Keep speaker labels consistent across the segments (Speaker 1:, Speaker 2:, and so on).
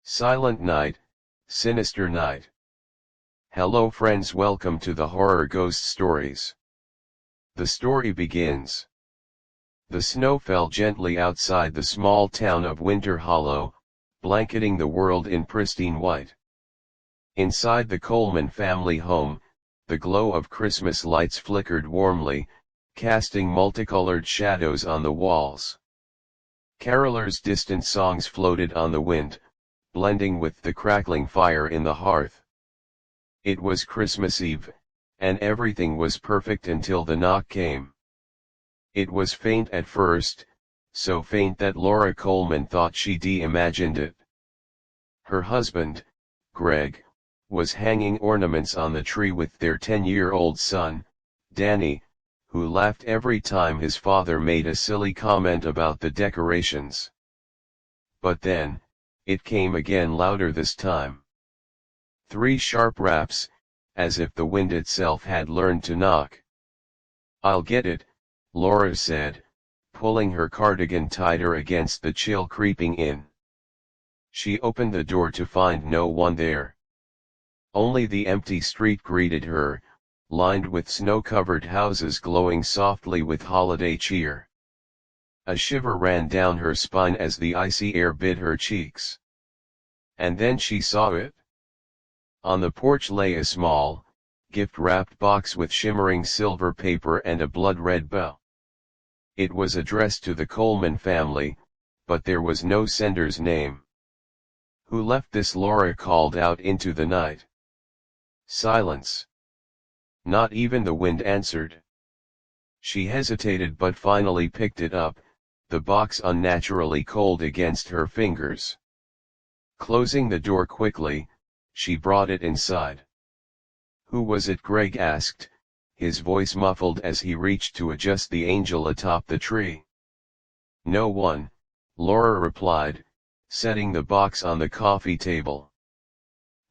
Speaker 1: Silent night, sinister night. Hello friends, welcome to the horror ghost stories. The story begins. The snow fell gently outside the small town of Winter Hollow, blanketing the world in pristine white. Inside the Coleman family home, the glow of Christmas lights flickered warmly, casting multicolored shadows on the walls. Carolers' distant songs floated on the wind, blending with the crackling fire in the hearth. It was Christmas Eve, and everything was perfect until the knock came. It was faint at first, so faint that Laura Coleman thought she'd imagined it. Her husband, Greg, was hanging ornaments on the tree with their 10-year-old son, Danny, who laughed every time his father made a silly comment about the decorations. But then, it came again, louder this time. 3 sharp raps, as if the wind itself had learned to knock. "I'll get it," Laura said, pulling her cardigan tighter against the chill creeping in. She opened the door to find no one there. Only the empty street greeted her, lined with snow-covered houses glowing softly with holiday cheer. A shiver ran down her spine as the icy air bit her cheeks. And then she saw it. On the porch lay a small, gift-wrapped box with shimmering silver paper and a blood-red bow. It was addressed to the Coleman family, but there was no sender's name. "Who left this?" Laura called out into the night. Silence. Not even the wind answered. She hesitated but finally picked it up, the box unnaturally cold against her fingers. Closing the door quickly, she brought it inside. "Who was it?" Greg asked, his voice muffled as he reached to adjust the angel atop the tree. "No one," Laura replied, setting the box on the coffee table.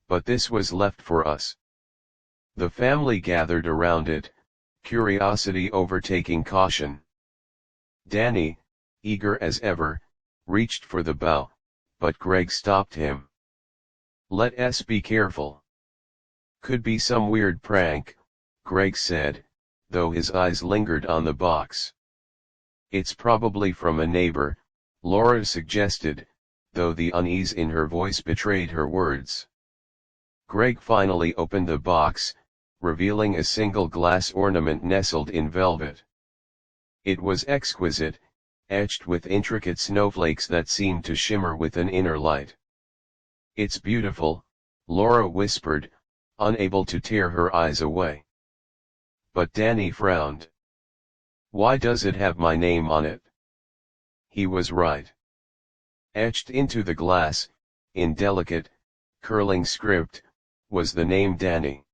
Speaker 1: "But this was left for us." The family gathered around it, curiosity overtaking caution. Danny, eager as ever, reached for the bow, but Greg stopped him. "Let us be careful. Could be some weird prank," Greg said, though his eyes lingered on the box. "It's probably from a neighbor," Laura suggested, though the unease in her voice betrayed her words. Greg finally opened the box, revealing a single glass ornament nestled in velvet. It was exquisite, etched with intricate snowflakes that seemed to shimmer with an inner light. "It's beautiful," Laura whispered, unable to tear her eyes away. But Danny frowned. "Why does it have my name on it?" He was right. Etched into the glass, in delicate, curling script, was the name Danny.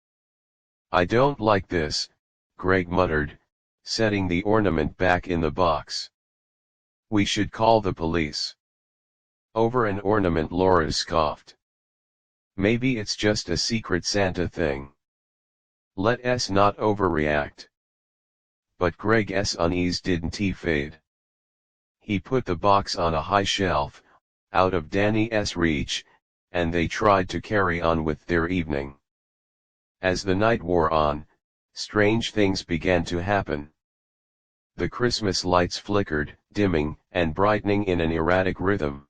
Speaker 1: "I don't like this," Greg muttered, setting the ornament back in the box. "We should call the police." "Over an ornament?" Laura scoffed. "Maybe it's just a secret Santa thing. Let us not overreact." But Greg's unease didn't fade. He put the box on a high shelf, out of Danny's reach, and they tried to carry on with their evening. As the night wore on, strange things began to happen. The Christmas lights flickered, dimming and brightening in an erratic rhythm.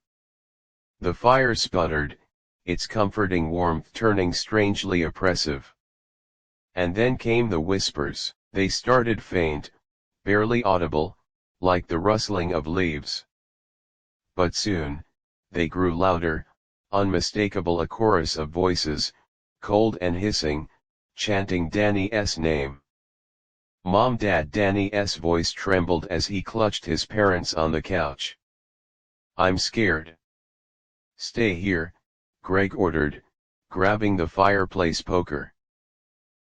Speaker 1: The fire sputtered, its comforting warmth turning strangely oppressive. And then came the whispers. They started faint, barely audible, like the rustling of leaves. But soon, they grew louder, unmistakable, a chorus of voices, cold and hissing, chanting Danny's name. "Mom, Dad!" Danny's voice trembled as he clutched his parents on the couch. "I'm scared." "Stay here," Greg ordered, grabbing the fireplace poker.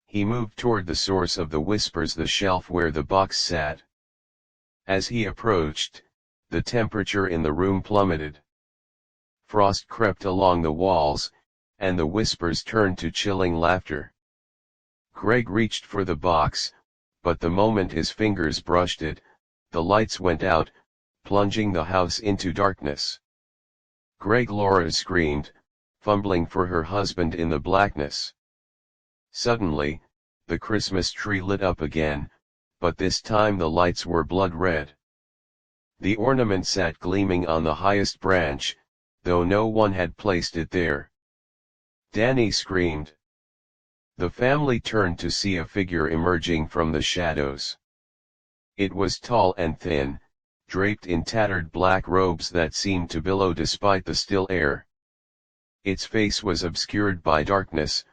Speaker 1: He moved toward the source of the whispers, the shelf where the box sat. As he approached, the temperature in the room plummeted. Frost crept along the walls, and the whispers turned to chilling laughter. Greg reached for the box, but the moment his fingers brushed it, the lights went out, plunging the house into darkness. "Greg!" Laura screamed, fumbling for her husband in the blackness. Suddenly, the Christmas tree lit up again, but this time the lights were blood red. The ornament sat gleaming on the highest branch, though no one had placed it there. Danny screamed. The family turned to see a figure emerging from the shadows. It was tall and thin, draped in tattered black robes that seemed to billow despite the still air. Its face was obscured by darkness,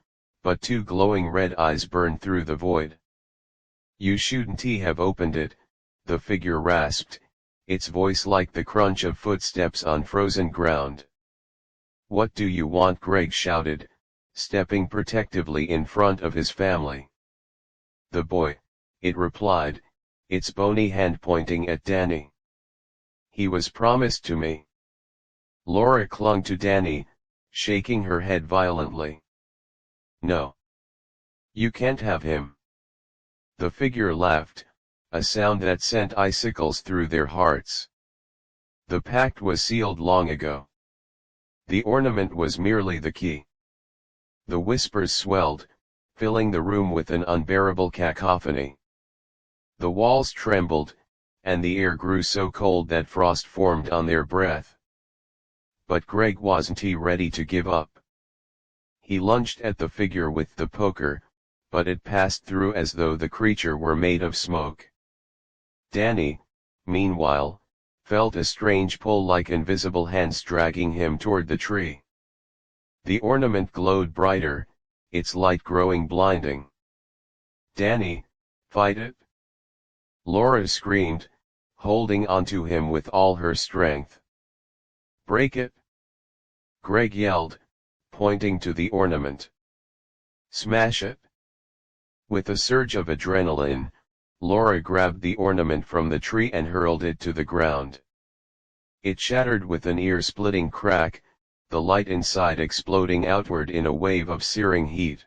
Speaker 1: but two glowing red eyes burned through the void. "You shouldn't have opened it," the figure rasped, its voice like the crunch of footsteps on frozen ground. "What do you want?" Greg shouted, stepping protectively in front of his family. "The boy," it replied, its bony hand pointing at Danny. "He was promised to me." Laura clung to Danny, shaking her head violently. "No. You can't have him." The figure laughed, a sound that sent icicles through their hearts. "The pact was sealed long ago. The ornament was merely the key." The whispers swelled, filling the room with an unbearable cacophony. The walls trembled, and the air grew so cold that frost formed on their breath. But Greg wasn't ready to give up. He lunged at the figure with the poker, but it passed through as though the creature were made of smoke. Danny, meanwhile, felt a strange pull like invisible hands dragging him toward the tree. The ornament glowed brighter, its light growing blinding. "Danny, fight it!" Laura screamed, holding onto him with all her strength. "Break it!" Greg yelled, pointing to the ornament. "Smash it!" With a surge of adrenaline, Laura grabbed the ornament from the tree and hurled it to the ground. It shattered with an ear-splitting crack, the light inside exploding outward in a wave of searing heat.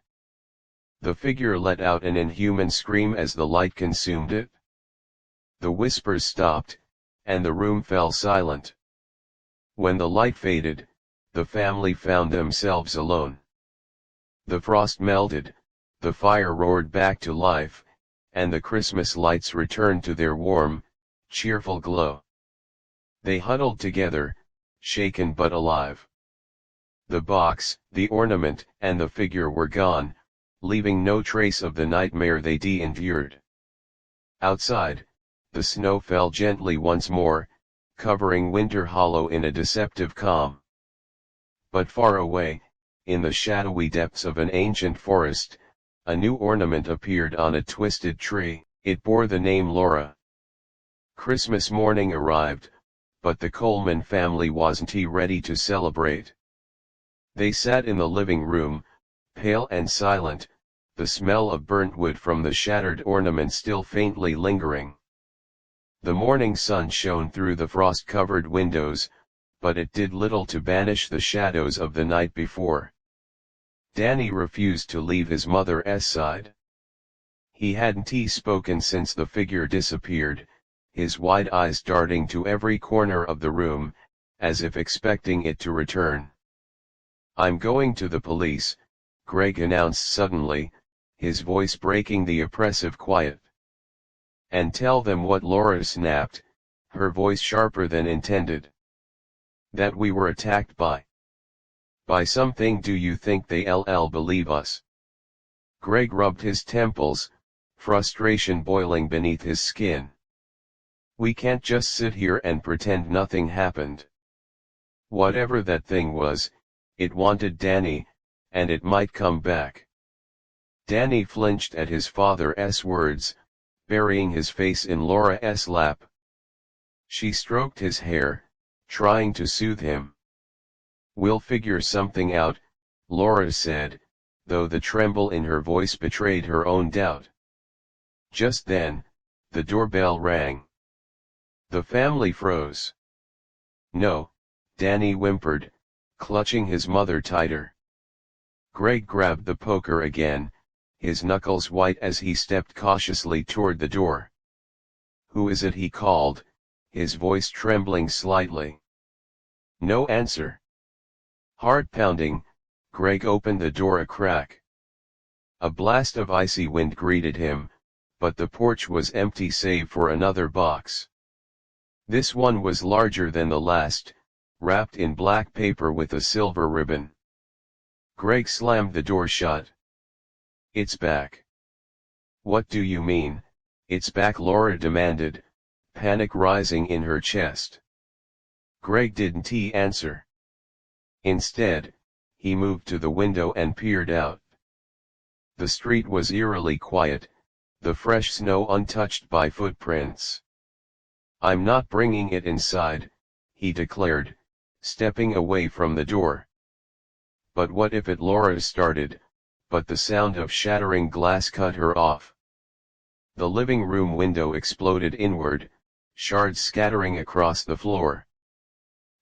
Speaker 1: The figure let out an inhuman scream as the light consumed it. The whispers stopped, and the room fell silent. When the light faded, the family found themselves alone. The frost melted, the fire roared back to life, and the Christmas lights returned to their warm, cheerful glow. They huddled together, shaken but alive. The box, the ornament, and the figure were gone, leaving no trace of the nightmare they'd endured. Outside, the snow fell gently once more, covering Winter Hollow in a deceptive calm. But far away, in the shadowy depths of an ancient forest, a new ornament appeared on a twisted tree. It bore the name Laura. Christmas morning arrived, but the Coleman family wasn't ready to celebrate. They sat in the living room, pale and silent, the smell of burnt wood from the shattered ornament still faintly lingering. The morning sun shone through the frost-covered windows, but it did little to banish the shadows of the night before. Danny refused to leave his mother's side. He hadn't spoken since the figure disappeared, his wide eyes darting to every corner of the room, as if expecting it to return. "I'm going to the police," Greg announced suddenly, his voice breaking the oppressive quiet. "And tell them what?" Laura snapped, her voice sharper than intended. "That we were attacked by something. Do you think they'll believe us?" Greg rubbed his temples, frustration boiling beneath his skin. "We can't just sit here and pretend nothing happened. Whatever that thing was, it wanted Danny, and it might come back." Danny flinched at his father's words, burying his face in Laura's lap. She stroked his hair, trying to soothe him. "We'll figure something out," Laura said, though the tremble in her voice betrayed her own doubt. Just then, the doorbell rang. The family froze. "No," Danny whimpered, clutching his mother tighter. Greg grabbed the poker again, his knuckles white as he stepped cautiously toward the door. "Who is it?" he called, his voice trembling slightly. No answer. Heart pounding, Greg opened the door a crack. A blast of icy wind greeted him, but the porch was empty save for another box. This one was larger than the last, wrapped in black paper with a silver ribbon. Greg slammed the door shut. "It's back." "What do you mean, it's back?" Laura demanded, panic rising in her chest. Greg didn't answer. Instead, he moved to the window and peered out. The street was eerily quiet, the fresh snow untouched by footprints. "I'm not bringing it inside," he declared, stepping away from the door. "But what if it?" Laura started, but the sound of shattering glass cut her off. The living room window exploded inward, shards scattering across the floor.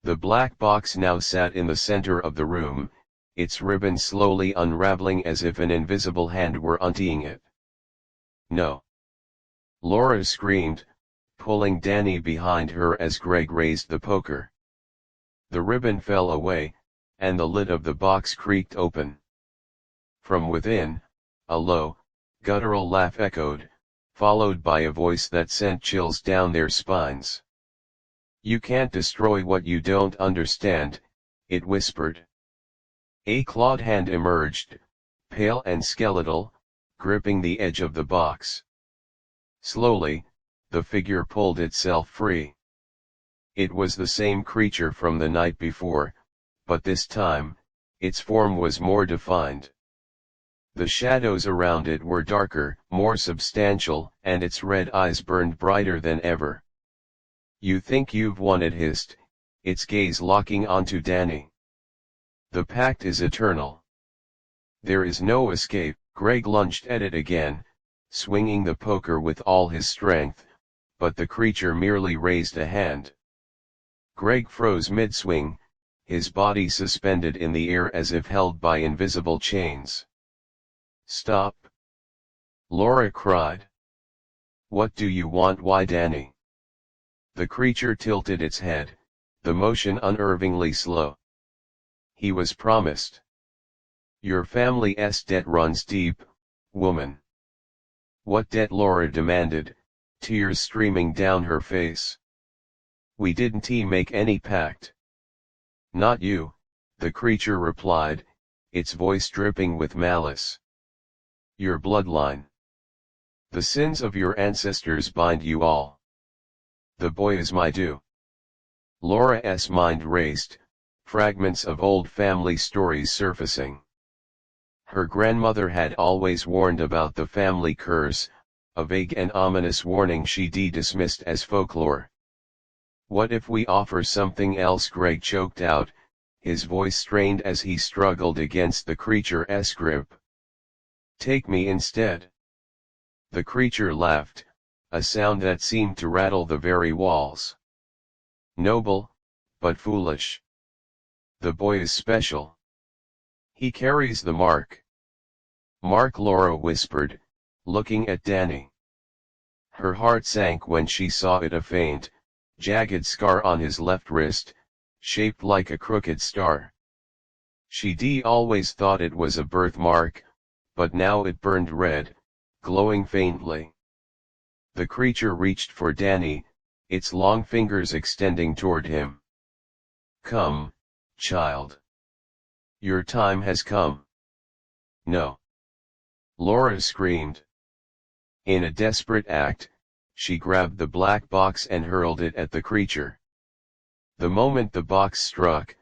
Speaker 1: The black box now sat in the center of the room, its ribbon slowly unraveling as if an invisible hand were untying it. "No!" Laura screamed, pulling Danny behind her as Greg raised the poker. The ribbon fell away, and the lid of the box creaked open. From within, a low, guttural laugh echoed, followed by a voice that sent chills down their spines. "You can't destroy what you don't understand," it whispered. A clawed hand emerged, pale and skeletal, gripping the edge of the box. Slowly, the figure pulled itself free. It was the same creature from the night before, but this time, its form was more defined. The shadows around it were darker, more substantial, and its red eyes burned brighter than ever. "You think you've won?" it hissed, its gaze locking onto Danny. "The pact is eternal. There is no escape." Greg lunged at it again, swinging the poker with all his strength, but the creature merely raised a hand. Greg froze mid-swing, his body suspended in the air as if held by invisible chains. "Stop!" Laura cried. "What do you want?" "Why, Danny?" The creature tilted its head, the motion unnervingly slow. "He was promised. Your family's debt runs deep, woman." "What debt?" Laura demanded, tears streaming down her face. "We didn't make any pact." "Not you," the creature replied, its voice dripping with malice. "Your bloodline. The sins of your ancestors bind you all. The boy is my due." Laura's mind raced, fragments of old family stories surfacing. Her grandmother had always warned about the family curse, a vague and ominous warning she dismissed as folklore. "What if we offer something else?" Greg choked out, his voice strained as he struggled against the creature's grip. "Take me instead." The creature laughed, a sound that seemed to rattle the very walls. "Noble, but foolish. The boy is special. He carries the mark." "Mark?" Laura whispered, looking at Danny. Her heart sank when she saw it, a faint, jagged scar on his left wrist, shaped like a crooked star. She always thought it was a birthmark, but now it burned red, glowing faintly. The creature reached for Danny, its long fingers extending toward him. "Come, child. Your time has come." "No!" Laura screamed. In a desperate act, she grabbed the black box and hurled it at the creature. The moment the box struck,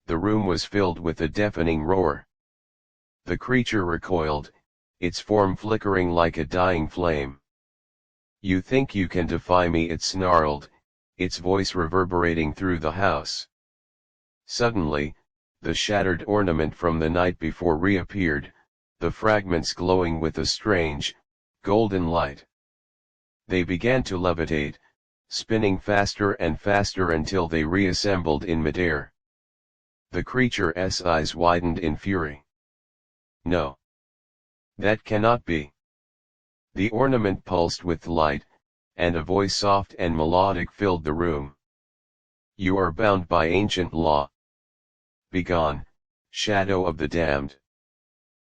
Speaker 1: the room was filled with a deafening roar. The creature recoiled, its form flickering like a dying flame. "You think you can defy me?" it snarled, its voice reverberating through the house. Suddenly, the shattered ornament from the night before reappeared, the fragments glowing with a strange, golden light. They began to levitate, spinning faster and faster until they reassembled in midair. The creature's eyes widened in fury. "No! That cannot be!" The ornament pulsed with light, and a voice soft and melodic filled the room. "You are bound by ancient law. Begone, shadow of the damned.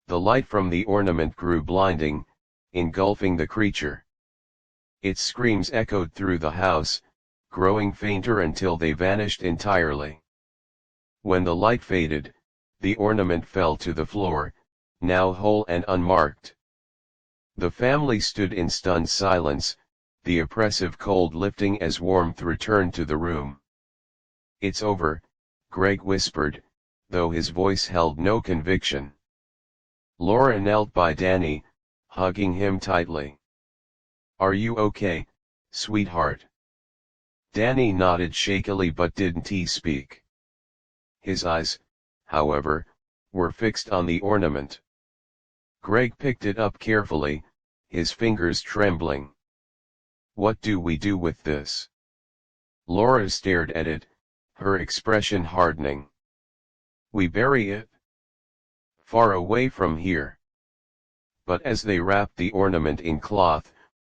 Speaker 1: The light from the ornament grew blinding, engulfing the creature. Its screams echoed through the house, growing fainter until they vanished entirely. When the light faded, the ornament fell to the floor, now whole and unmarked. The family stood in stunned silence, the oppressive cold lifting as warmth returned to the room. "It's over," Greg whispered, though his voice held no conviction. Laura knelt by Danny, hugging him tightly. "Are you okay, sweetheart?" Danny nodded shakily, but didn't he speak. His eyes, however, were fixed on the ornament. Greg picked it up carefully, his fingers trembling. "What do we do with this?" Laura stared at it, her expression hardening. "We bury it far away from here." But as they wrapped the ornament in cloth,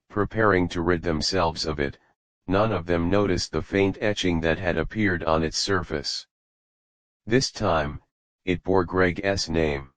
Speaker 1: preparing to rid themselves of it, none of them noticed the faint etching that had appeared on its surface. This time, it bore Greg's name.